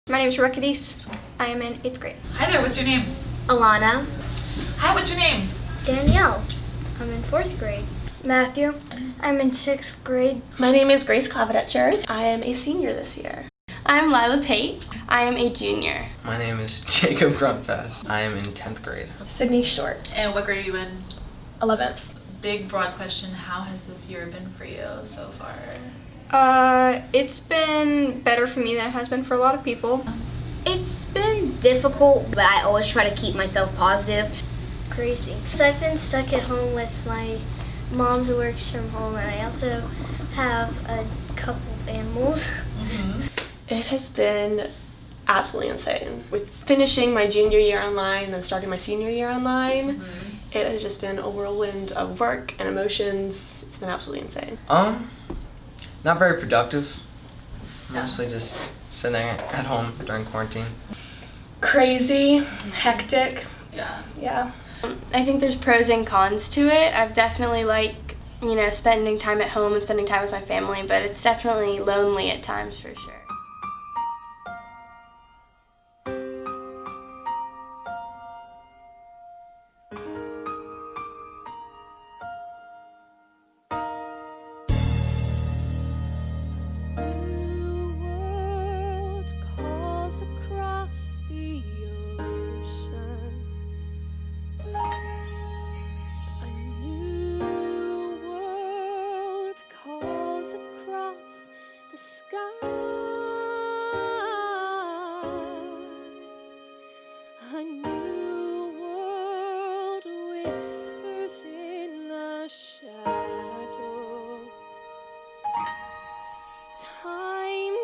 My name is Reagan Deese. I am in 8th grade. Hi there, what's your name? Alona. Hi, what's your name? Danielle. I'm in 4th grade. Matthew. I'm in 6th grade. My name is Grace Clavadetscher. I am a senior this year. I'm Lilah Pate. I am a junior. My name is Jakob Gruntfest. I am in 10th grade. Sydney Short. And what grade are you in? 11th. Big, broad question, how has this year been for you so far? It's been better for me than it has been for a lot of people. It's been difficult, but I always try to keep myself positive. Crazy. So I've been stuck at home with my mom who works from home, and I also have a couple animals. Mm-hmm. It has been absolutely insane. With finishing my junior year online and then starting my senior year online, it has just been a whirlwind of work and emotions. It's been absolutely insane. Not very productive. Mostly just sitting at home during quarantine. Crazy, hectic. Yeah. I think there's pros and cons to it. I've definitely spending time at home and spending time with my family, but it's definitely lonely at times for sure.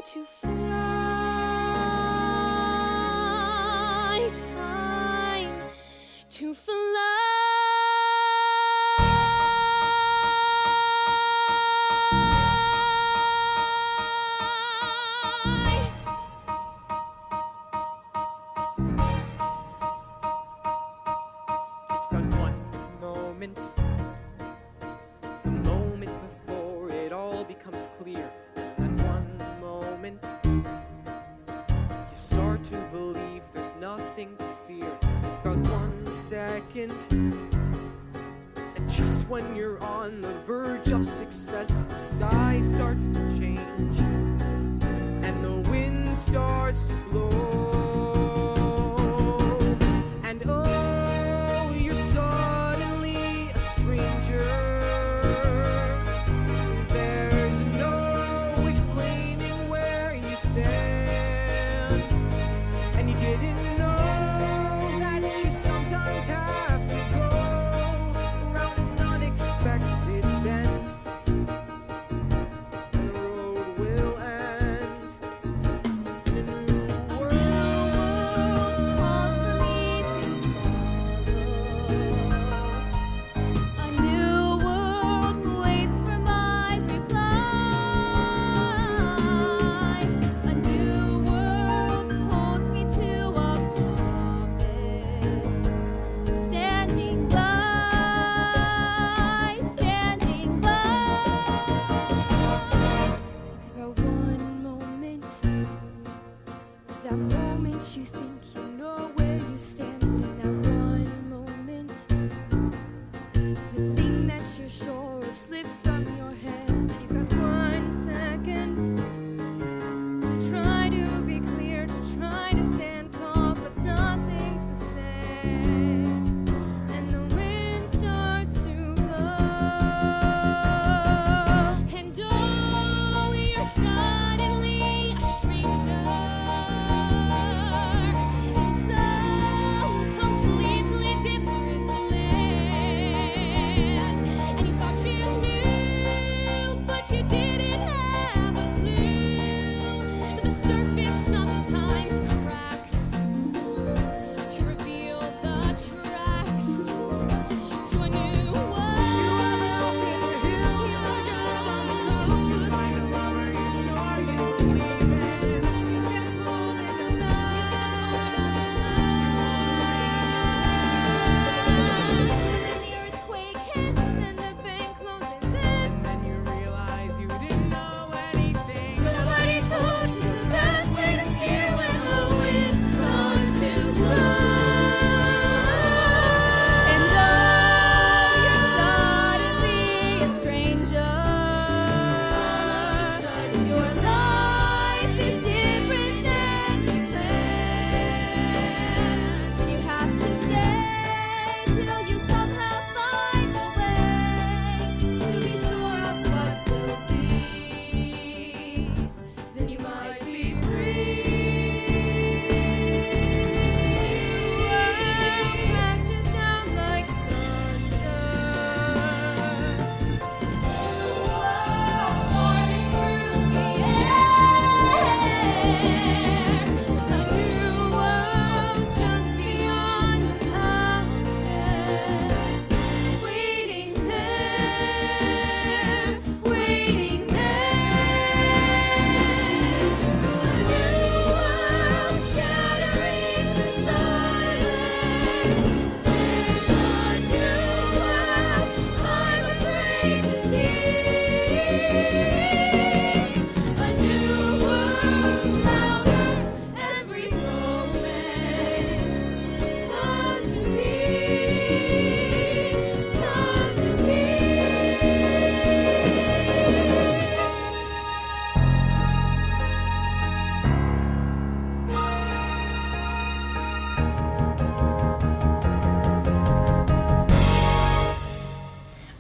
To fly, time to fly. It's but one moment, the moment before it all becomes clear. You start to believe there's nothing to fear. It's about 1 second, and just when you're on the verge of success, the sky starts to change and the wind starts to blow, and oh, you're suddenly a stranger. Didn't know that you sometimes have to go around an unexpected bend, and the road will end in a new world. till you somehow find a way to be sure of what will be. Then you might be free. Crashes down like thunder. Soaring through the air. A new world just beyond the mountain. Waiting there, waiting there. New world shattering the silence. There's a new world I'm afraid to see. A new world louder every moment. Come to me, come to me.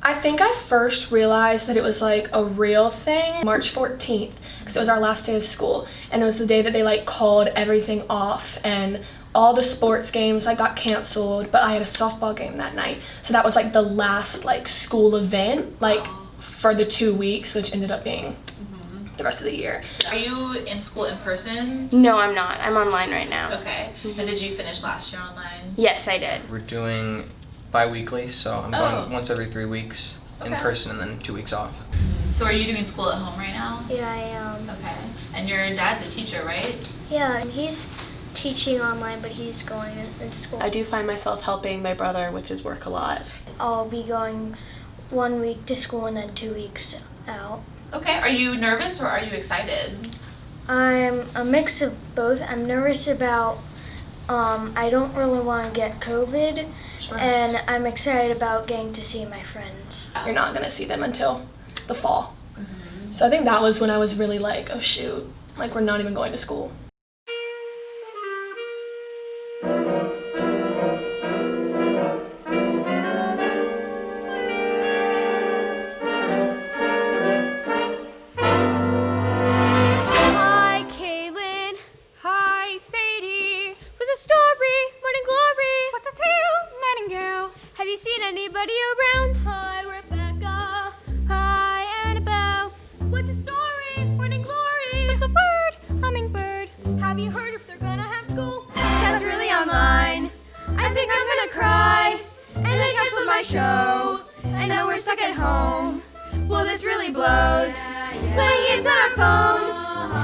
I think I first realized that it was like a real thing March 14th, because it was our last day of school, and it was the day that they like called everything off, and all the sports games like got canceled, but I had a softball game that night, so that was like the last like school event like for the 2 weeks, which ended up being the rest of the year. Are you in school in person? No, I'm not. I'm online right now. Okay. And did you finish last year online? Yes, I did. We're doing bi-weekly, so I'm going once every 3 weeks in Okay. person and then 2 weeks off. So are you doing school at home right now? Yeah, I am. Okay. And your dad's a teacher, right? Yeah, and he's teaching online, but he's going in school. I do find myself helping my brother with his work a lot. I'll be going 1 week to school and then 2 weeks out. Okay. Are you nervous or are you excited? I'm a mix of both. I'm nervous about, I don't really want to get COVID, Sure. and I'm excited about getting to see my friends. You're not gonna see them until the fall. So I think that was when I was really like, oh shoot, like we're not even going to school. Hi, Kaylen. Hi, Sadie. What's a story? Morning glory. What's a tale? Nightingale. Have you seen anybody around? Hi, Rebecca. Hi, Annabel. What's a story? Morning glory. What's a bird? Hummingbird. Have you heard if they're gonna have school? Test really online. I think I'm gonna cry. And they canceled my show. And now we're stuck at home. Well, this really blows. Playing games on our phones,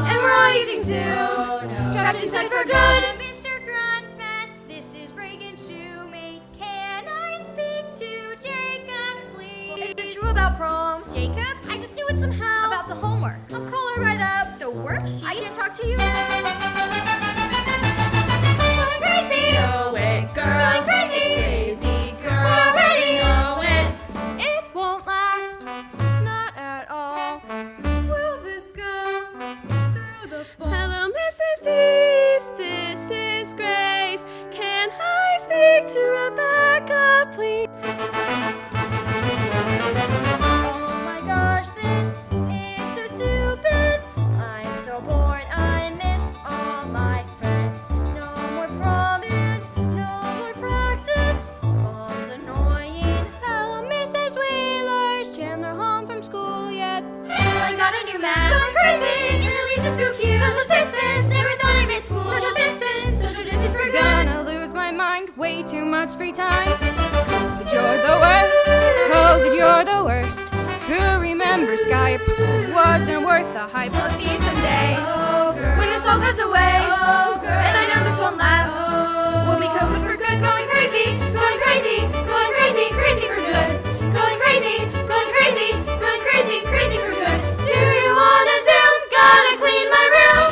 and we're all using Zoom. Trapped inside for good. Mr. Gruntfest, this is Reagan Shumate. Can I speak to Jakob, please? Is it true about prom? Jakob, I just knew it somehow. About the homework. I'll call her right up. The worksheet? I can talk to you. Going crazy. Know it, girl. Going crazy. It's crazy, girl. We already know it. It won't last. Not at all. Will this go through the fall? Hello, Mrs. Deese. This is Grace. Can I speak to Rebecca, please? Oh my gosh, this is so stupid. I'm so bored, I miss all my friends. No more prom and no more practice. Mom's annoying. Hello, Mrs. Wheeler. Is Chandler home from school yet? I got a new mask. Going crazy, and at least it's real cute. Social distance, never thought I missed school. Social distance for good. Gonna lose my mind, way too much free time. But you're the worst, COVID, you're the worst. Who remembers Skype? Wasn't worth the hype. I'll see you someday. Oh, girl. When this all goes away. Oh, girl. And I know this won't last. Oh, we'll be COVID for good. Going crazy, going crazy, going crazy, crazy for good. Going crazy, going crazy, going crazy, crazy for good. Do you wanna Zoom? Gotta clean my room.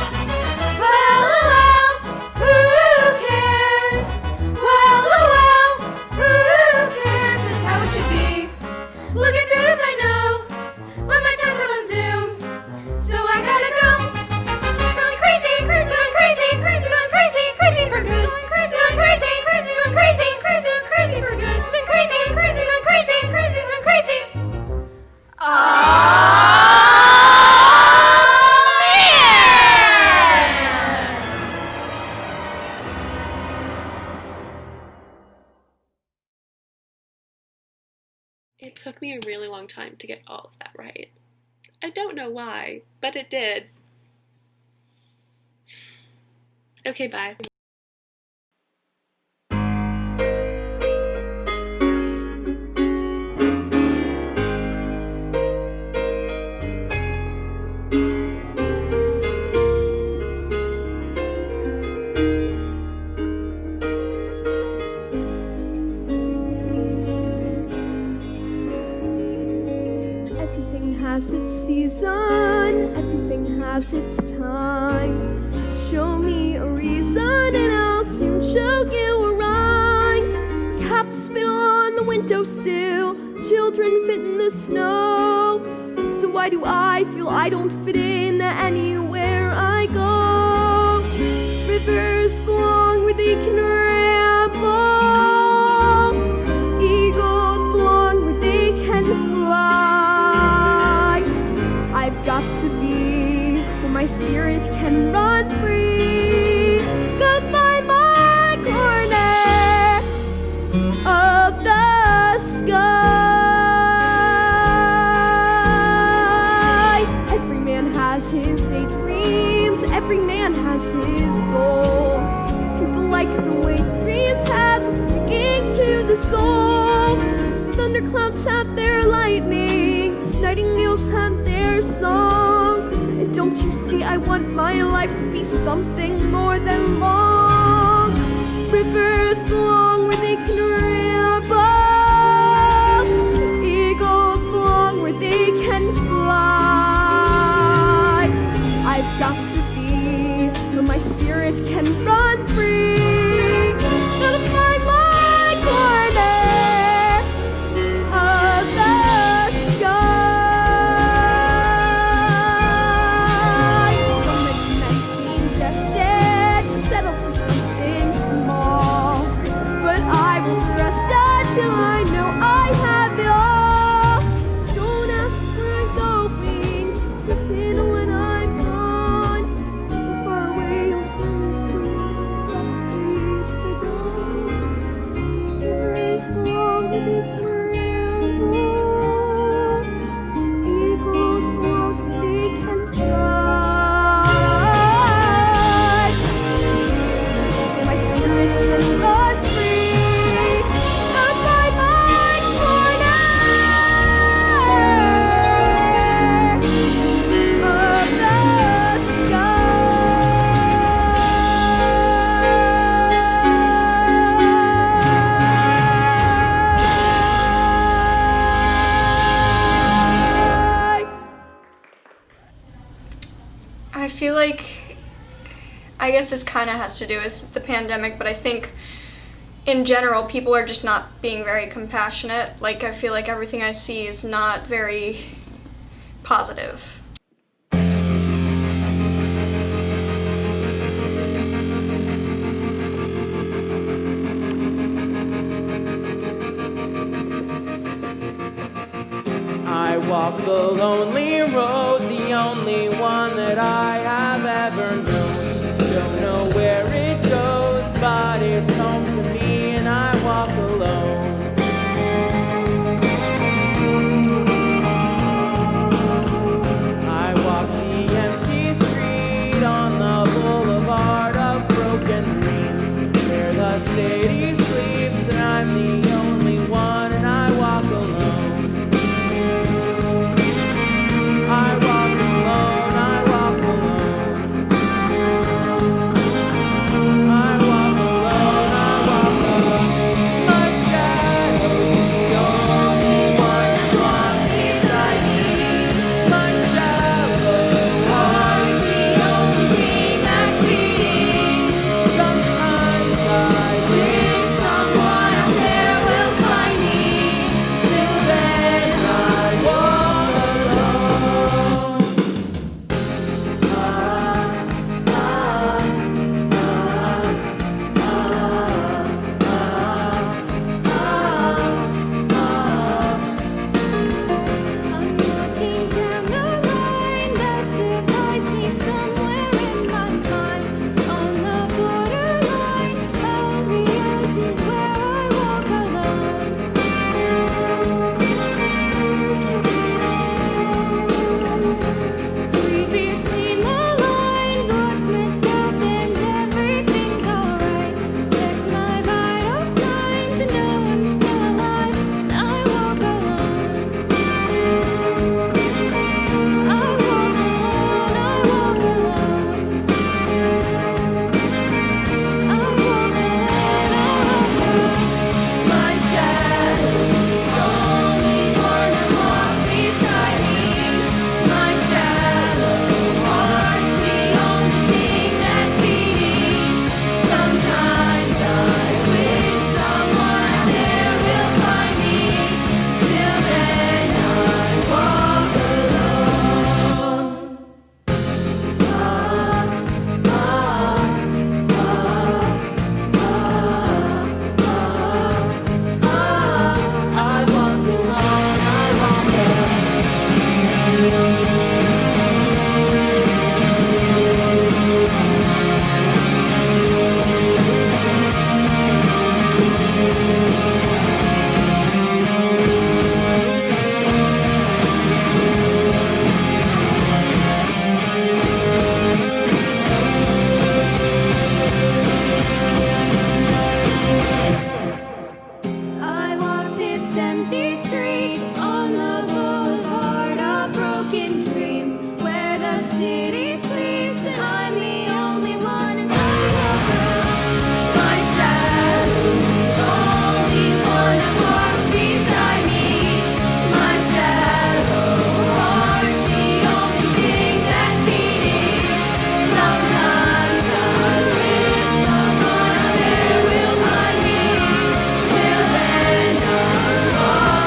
Well, oh well, who cares? Well, oh well, who cares? That's how it should be. Looking through this, I know. When my time's on Zoom, so I gotta go. Going crazy, crazy, going crazy, crazy, going crazy, crazy for good. Going crazy, going crazy, crazy, going crazy, crazy, crazy for good. It took me a really long time to get all of that right. I don't know why, but it did. Okay, bye. Has its season, everything has its time. Show me a reason and I'll soon show you a rhyme. Cats fit on the windowsill, children fit in the snow. So why do I feel I don't fit in anywhere I go? Rivers belong where they can ramble. Eagles belong where they can fly. I've got to be where my spirit can run free. Go find my corner of the sky. Every man has his daydreams, every man has his goal. People like the way dreams have of singing to the soul. Thunderclouds have their lightning, nightingales have their song. And don't you see, I want my life to be something more than long. Rivers belong where they can ramble. Eagles belong where they can fly. I've got to be where my spirit can run free. Gotta find my corner of the sky. So many men seem destined to settle for something small, but I won't rest until I know I have it all. Don't ask where I'm going, just listen when I'm gone. Far away, you'll hear me sing softly to the dawn. Rivers belong where they can ramble. Eagles belong where they can fly. And my spirit can run free. Gotta find my corner of the sky. I feel like, I guess this kind of has to do with the pandemic, but I think in general people are just not being very compassionate. Like, I feel like everything I see is not very positive. I walk the lonely road, the only one that I have ever known. Don't know where it goes, but it's home to me, and I walk alone. I walk the empty street on the boulevard of broken dreams, where the city sleeps, and I'm the only one, and I walk alone. I walk alone, I walk alone. empty street on the boulevard of broken dreams, where the city sleeps and I'm the only one, and I will go myself, the only one that walks beside me. My shadow heart's the only thing that's beating. Sometimes I wish someone out there will find me. Till then I'm all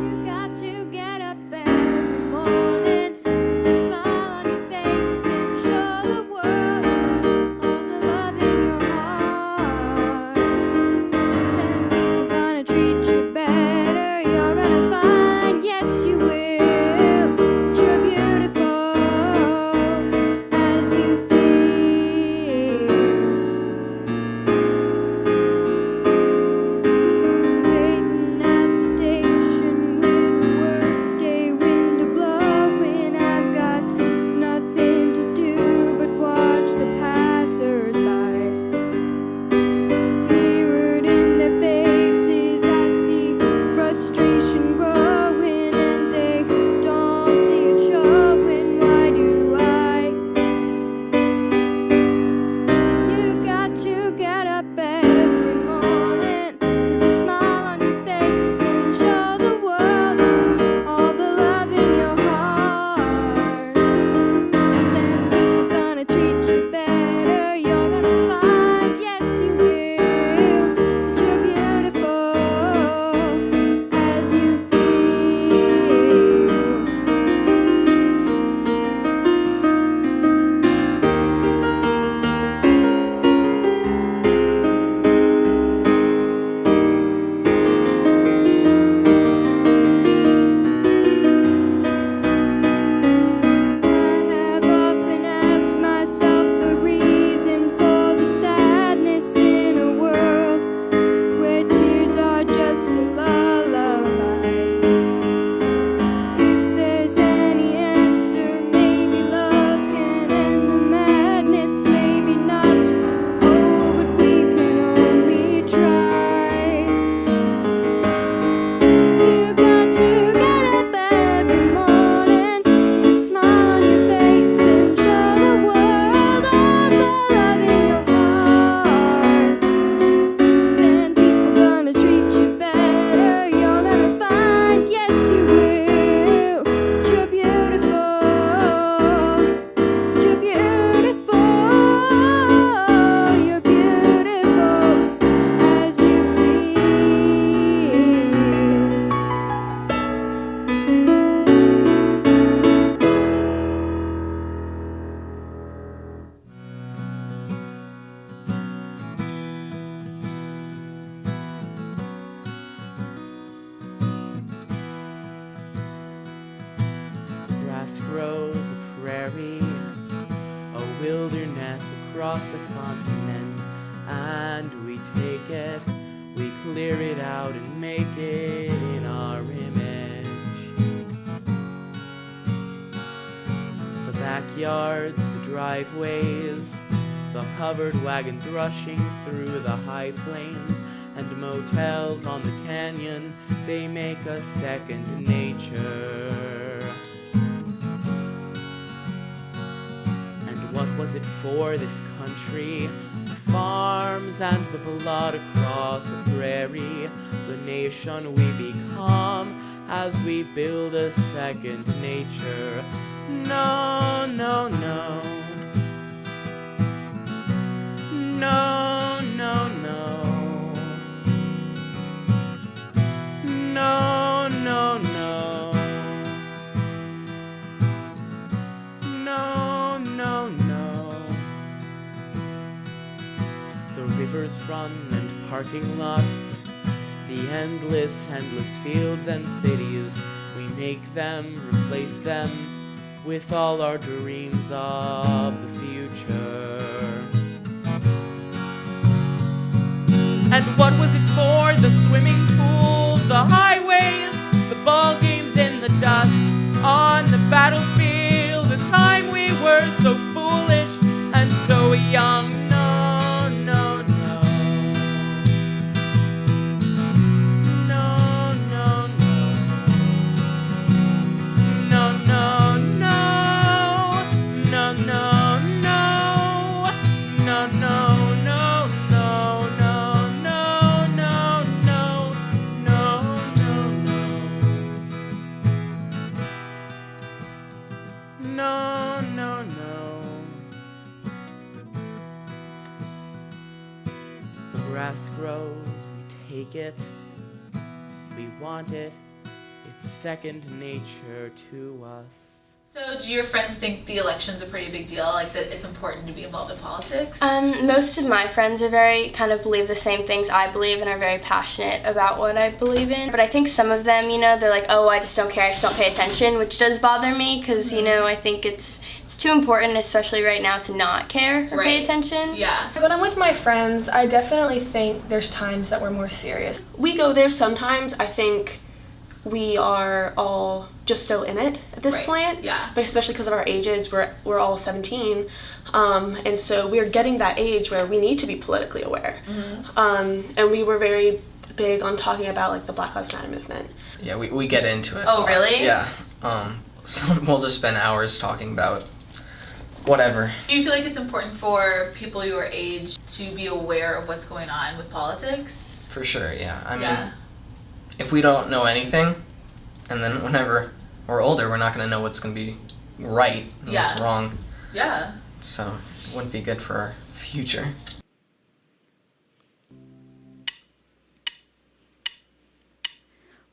You got to get up every morning with a smile on your face and show the world all the love in your heart. Then people gonna treat you better. You're gonna find, yes you will, that you're beautiful as you feel. Waiting at the station with a workday wind blowing. I've got nothing to do but watch the passers-by. Mirrored in their faces, I see frustration growing, and they don't see it showing. Why do I? You got to get up every morning with a smile on your face and show the world all the love in your heart. Then people gonna treat you better. You're gonna find, yes you will, that you're beautiful as you feel. I have often asked myself the reason for the sadness in a world where tears are just a lullaby. If there's any answer, maybe love can end the madness, maybe not. Oh, but we can only try. You got to get up every morning with a smile on your face and show the world all the love in your heart. Then people gonna treat you better. You're gonna find, yes you will, that you're beautiful, that you're beautiful, you're beautiful as you feel. Grass grows a prairie, a wilderness across the continent, and we take it, we clear it out and make it in our image. The backyards, the driveways, the covered wagons rushing through the high plains, and motels on the canyon, they make us second nature. And what was it for this country? The farms and the blood across the prairie, the nation we become as we build a second nature. No, no, no. No, no, no. parking lots, the endless fields and cities. We make them, replace them with all our dreams of the future. And what was it for? The swimming pools, the highways, the ball games in the dust, on the battlefield, the time we were so foolish and so young. No, no, no. No, no, no. No, no, no. No, no, no. No, no. No, no, no. The grass grows, we take it, we want it, it's second nature to us. So do your friends think the election's a pretty big deal, like that it's important to be involved in politics? Most of my friends are very, kind of believe the same things I believe and are very passionate about what I believe in. But I think some of them, they're like, oh, I just don't care, I just don't pay attention, which does bother me because, I think it's too important, especially right now, to not care or pay attention. Yeah. When I'm with my friends, I definitely think there's times that we're more serious. We go there sometimes. I think we are all just so in it at this point. Yeah. But especially because of our ages, we're all 17, and so we're getting that age where we need to be politically aware. Mm-hmm. And we were very big on talking about like the Black Lives Matter movement. Yeah, we get into it. Oh, really? Yeah. So we'll just spend hours talking about whatever. Do you feel like it's important for people your age to be aware of what's going on with politics? For sure, yeah. I mean, if we don't know anything, and then whenever we're older, we're not going to know what's going to be right and what's wrong. Yeah. So it wouldn't be good for our future.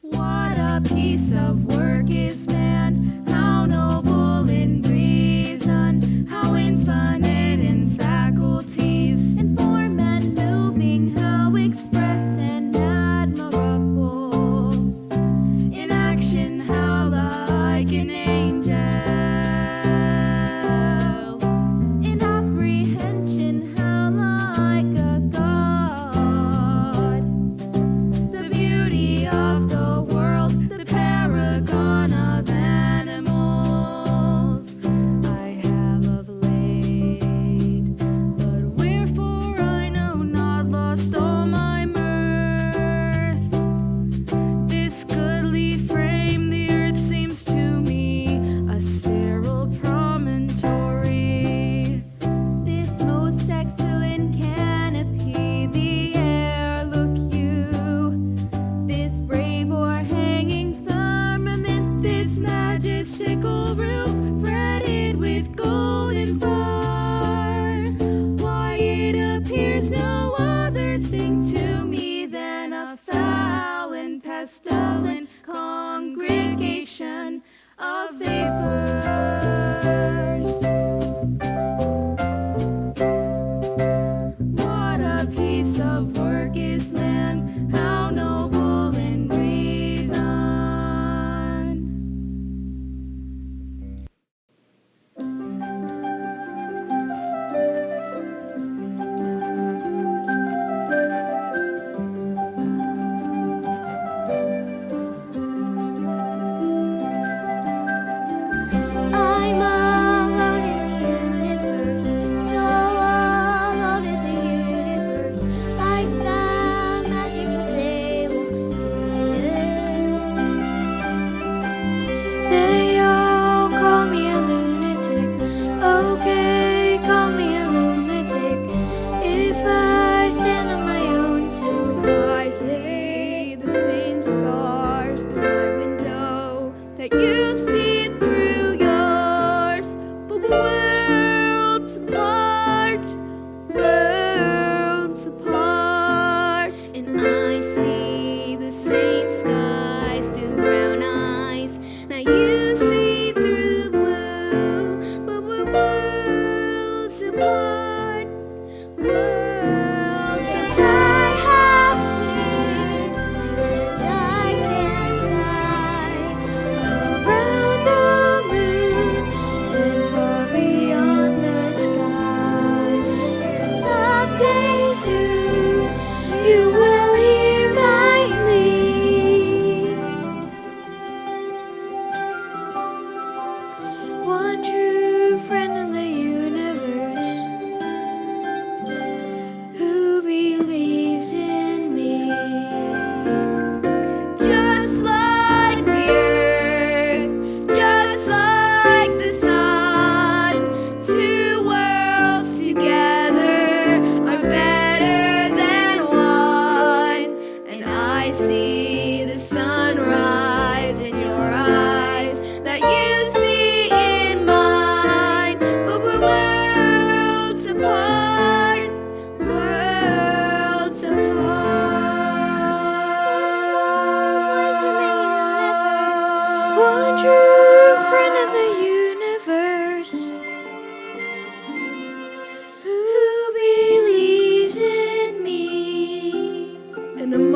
What a piece of work is man, how noble in reason, how infinite in faculties, in form and moving, how express and admirable, in action how like an angel, in apprehension how like a god, the beauty of the world, the paragon of animals I have of late, but wherefore I know not, lost all my mirth. This goodly frame, the earth seems to me a sterile promontory. This most excellent canopy, the air, look you, this brave o'erhanging firmament, this majestical roof, fretted with golden fire. Why, it appears no other thing to me than a foul and pestilent congregation of vapors. What a piece of work is man, how noble in reason.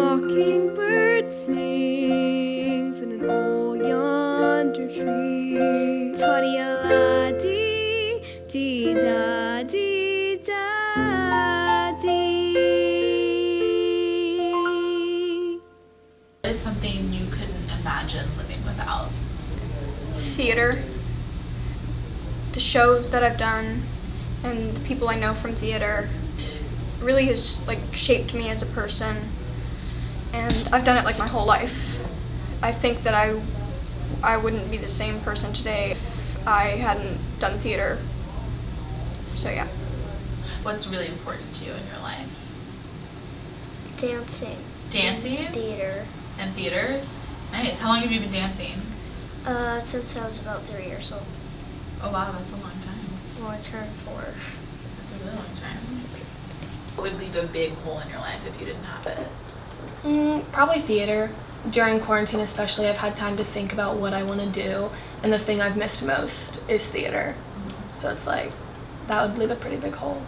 mockingbird sings in an old yonder tree. Twaddy-a-la-dee, dee-da-dee-da-dee. What is something you couldn't imagine living without? Theater. The shows that I've done and the people I know from theater really has like shaped me as a person, and I've done it like my whole life. I think that I wouldn't be the same person today if I hadn't done theater. So yeah. What's really important to you in your life? Dancing. Dancing? Theater. And theater? Nice. How long have you been dancing? Since I was about 3 years old. Oh wow, that's a long time. Well, I turned 4. That's a really long time. What would leave a big hole in your life if you didn't have it? Probably theater. During quarantine especially, I've had time to think about what I want to do, and the thing I've missed most is theater. So it's like, that would leave a pretty big hole.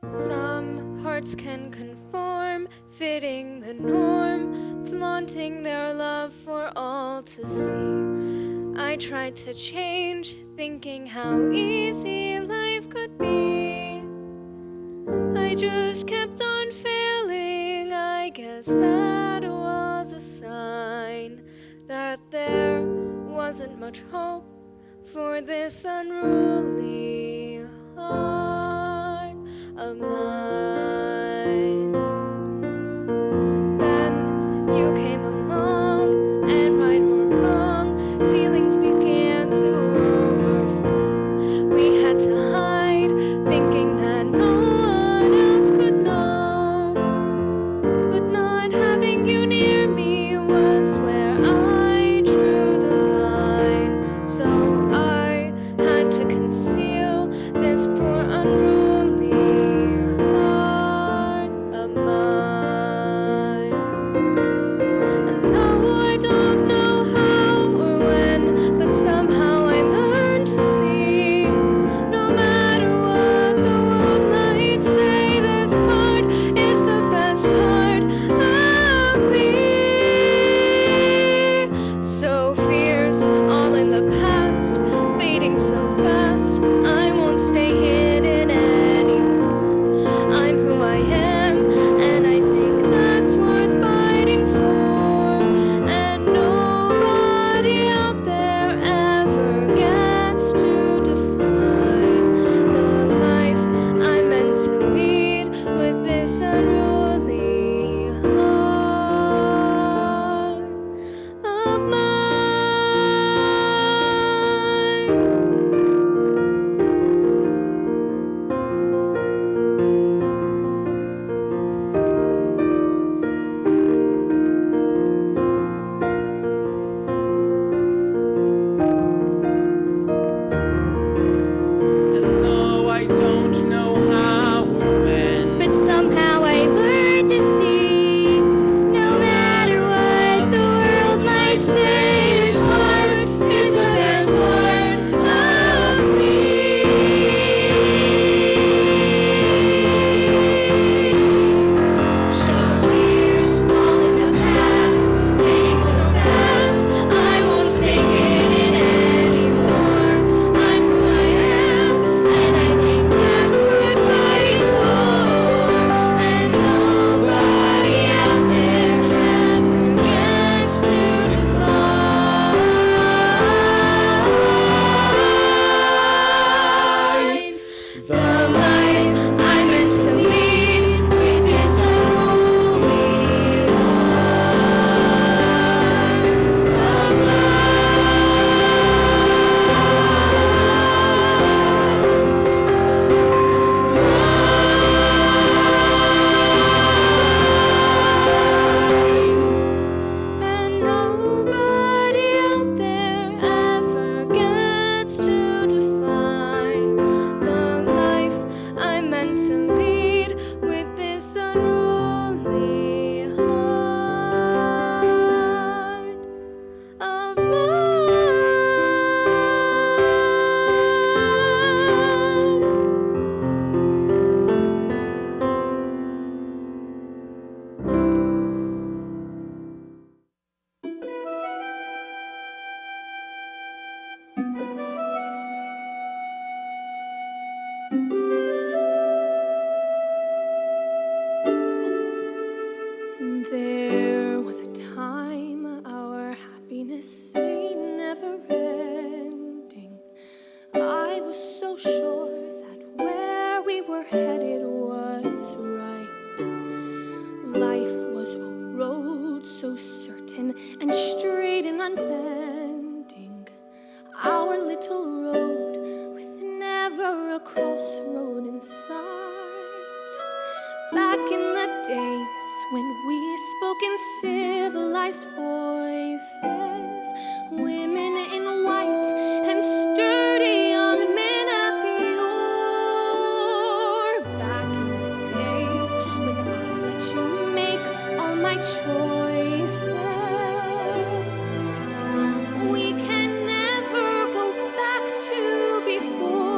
Some hearts can conform, fitting the norm, flaunting their love for all to see. I tried to change, thinking how easy life could be. I just kept on failing, I guess that was a sign that there wasn't much hope for this unruly heart of mine. Then you came along, and right or wrong, feelings began to overflow. We had to hide, thinking that no one else could know. But not having you near me was where I drew the line. So I had to conceal this poor unruly heart of mine. And though I don't know how or when, but somehow I learned to see, no matter what the world might say, this heart is the best part of me. So fears all in the past, fading so fast, I won't stay hidden anymore. I'm who I am, and I think that's worth fighting for. And nobody out there ever gets to define the life I meant to lead with this unruly heart of mine. And though I don't know how or when, But somehow I learned to see, no matter what the world might say, this heart is the best part of me. So fears fall in the past, fading so fast, I won't stay hidden anymore. I'm who I am, and I think that's worth fighting for. And nobody out there ever gets to define the life I meant to lead with this unruly heart of And nobody out there ever gets to define the life I meant to lead with this unruly heart of mine. your head it was right. Life was a road so certain and straight and unbending. Our little road with never a crossroad in sight. Back in the days when we spoke in civilized voices, women in white and sturdy young men at the oar. Back in the days when I let you make all my choices. We can never go back to before.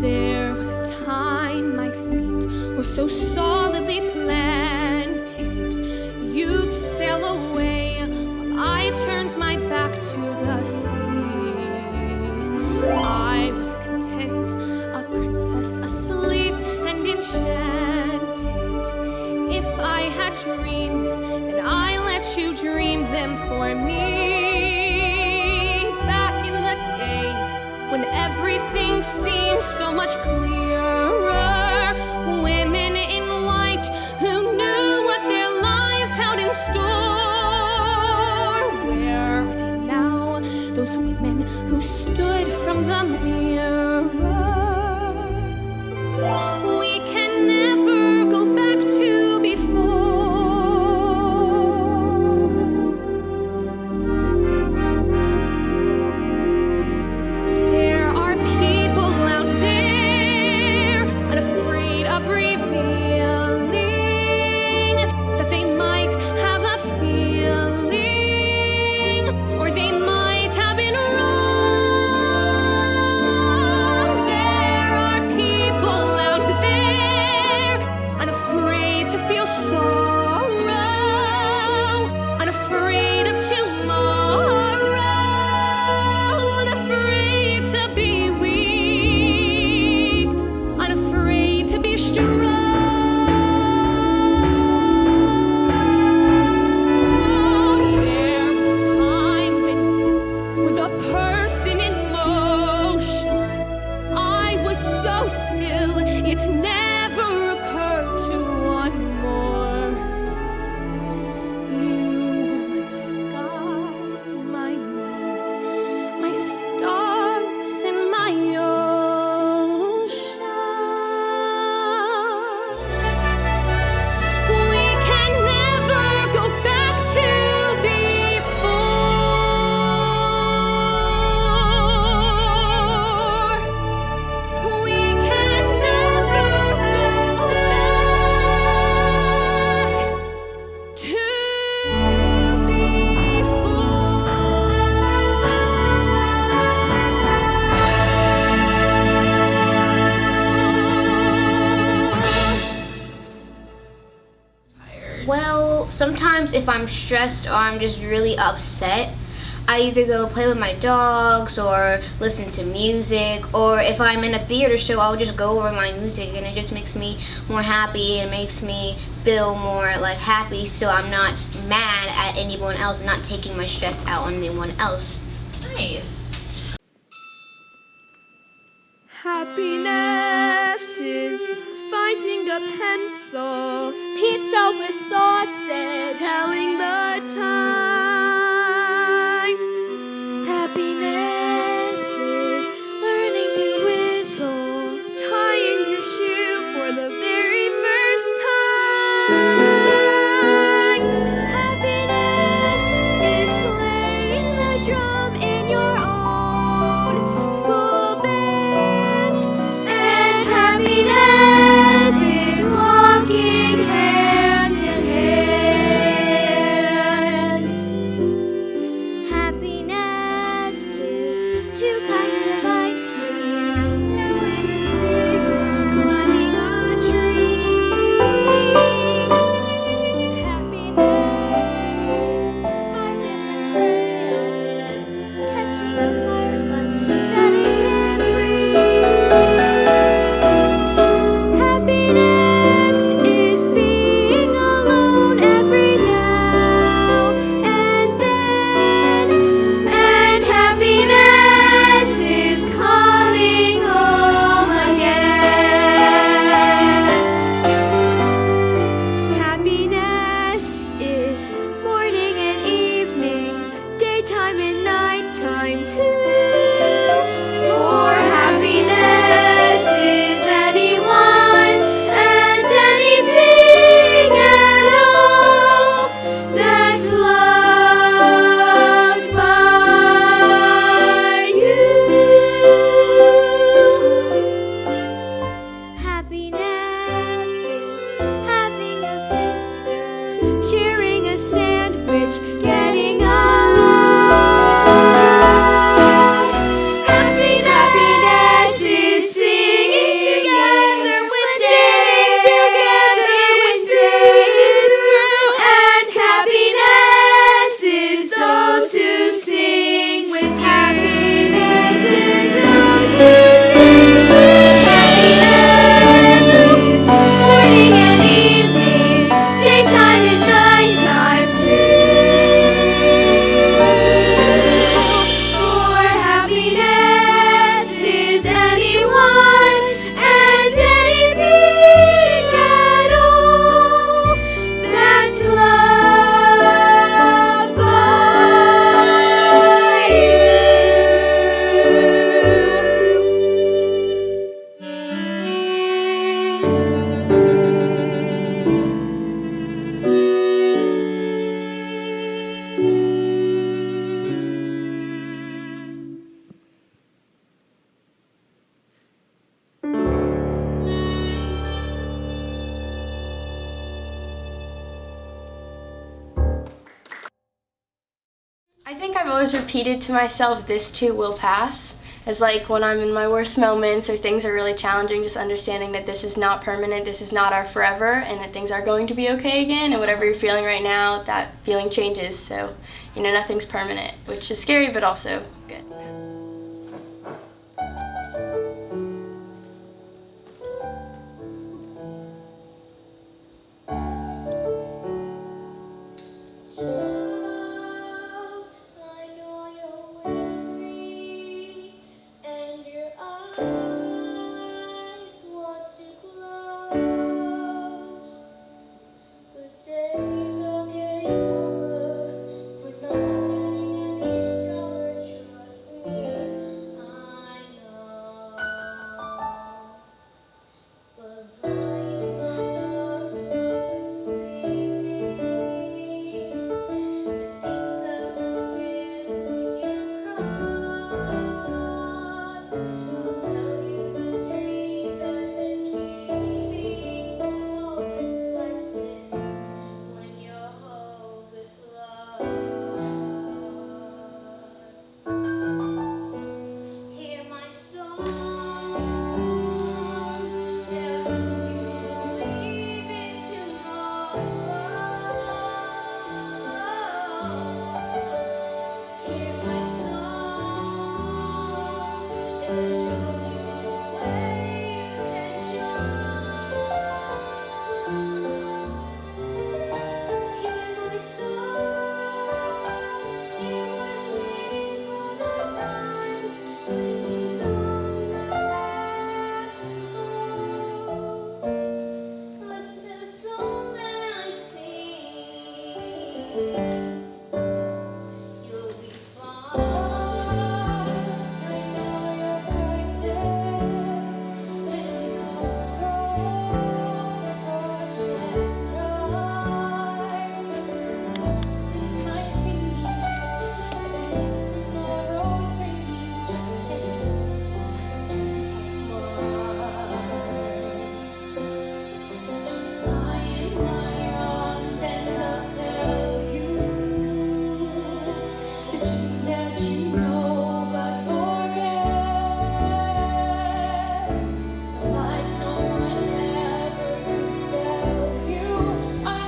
There was a time my feet were so solidly planted, you'd sail away while I turned my back to the sea. I was content, a princess asleep and enchanted. If I had dreams, then I let you dream them for me. Back in the days when everything seemed so much clearer, women in white who knew what their lives held in store. Where are they now, those women who stood from the mirror? We can never go back to before. There are people out there unafraid of revealing that they might have a feeling, or they might have been wrong. There are people out there unafraid to feel sorrow, unafraid of tomorrow, unafraid to be weak, unafraid to be strong. There was a time when you were the person in motion. I was so still, it never occurred to one more. You were my sky, my moon, my stars and my ocean. We can never go back to before. We can never go back to Tired. Well, sometimes if I'm stressed or I'm just really upset, I either go play with my dogs or listen to music, or if I'm in a theater show, I'll just go over my music and it just makes me more happy and makes me feel more like happy, so I'm not mad at anyone else and not taking my stress out on anyone else. Nice. Happiness is finding a pencil, pizza with sausage, telling the time. Happiness is learning to whistle, tying your shoe for the very first time. Happiness is playing the drum in your own school band. And happiness is walking hand in hand. think I've always repeated to myself, this too will pass. As like when I'm in my worst moments or things are really challenging, just understanding that this is not permanent, this is not our forever, and that things are going to be okay again, and whatever you're feeling right now, that feeling changes. So, nothing's permanent, which is scary but also good.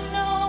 Hold on.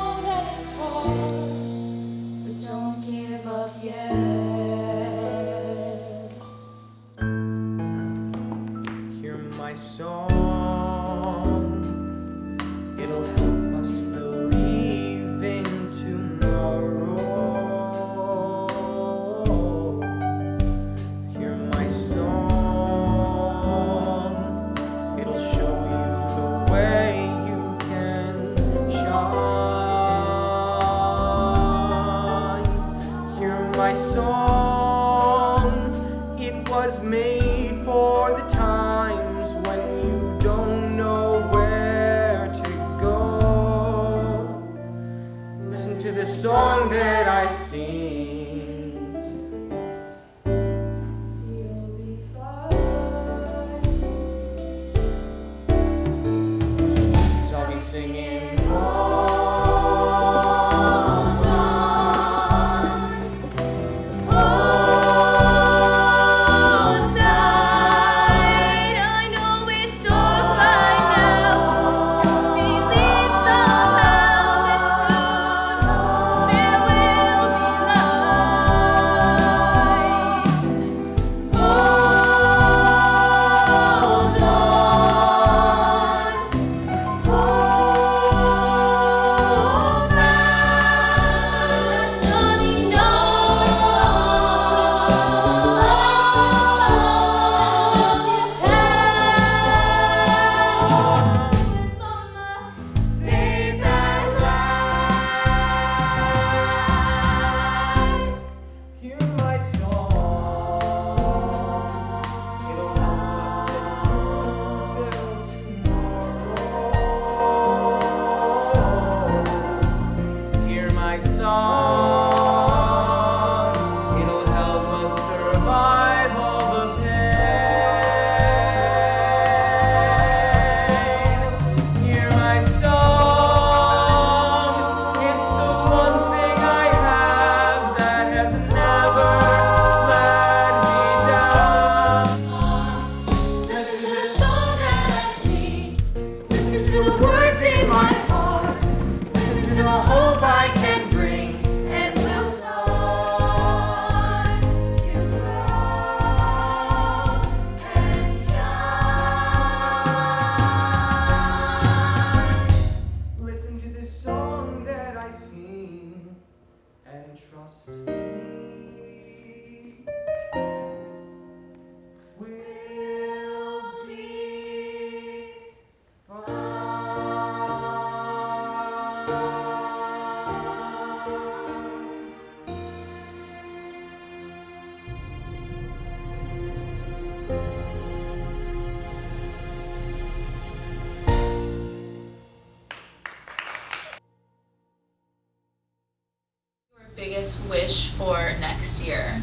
Your biggest wish for next year?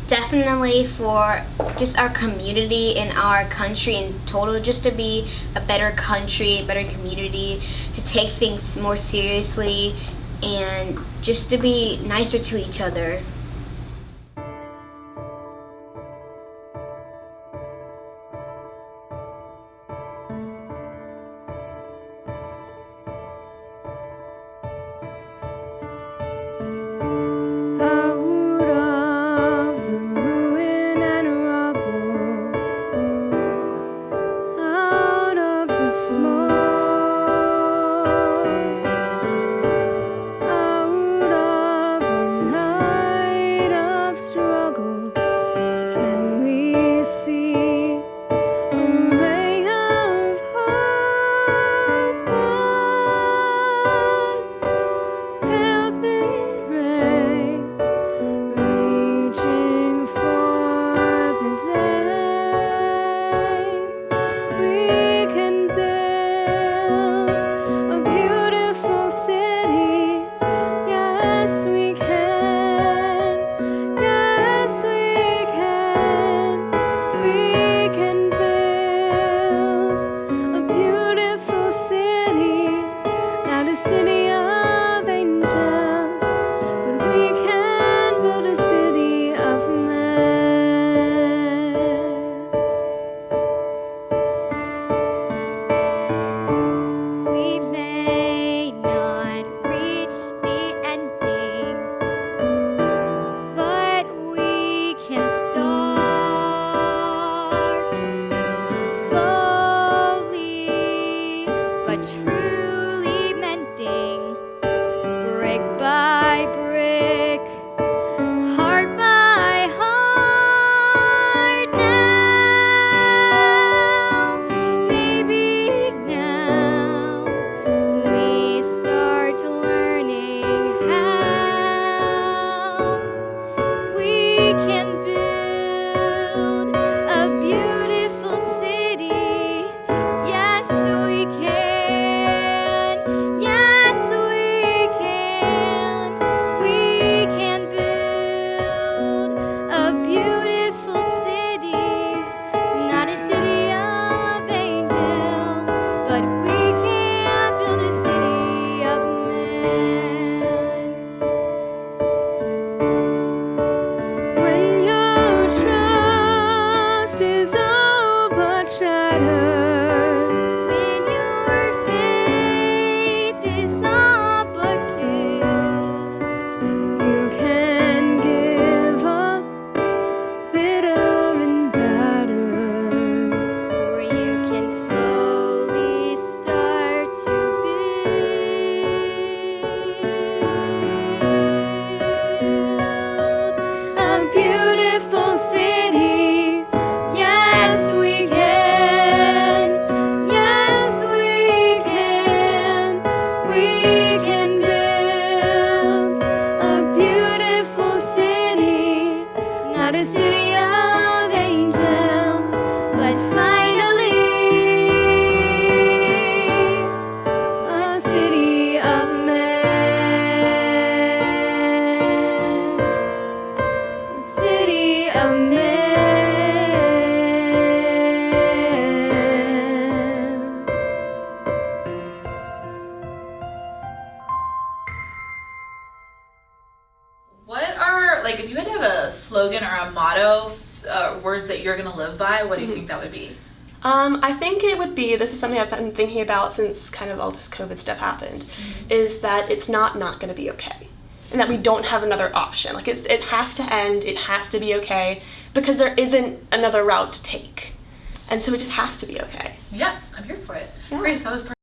Definitely for just our community and our country in total, just to be a better country, a better community, to take things more seriously, and just to be nicer to each other. If you had to have a slogan or a motto, words that you're gonna live by, what do you think that would be? I think it would be, this is something I've been thinking about since kind of all this COVID stuff happened, is that it's not going to be okay. And that we don't have another option. Like, it has to end, it has to be okay, because there isn't another route to take. And so it just has to be okay. Yeah, I'm here for it. Yeah. Grace, that was perfect.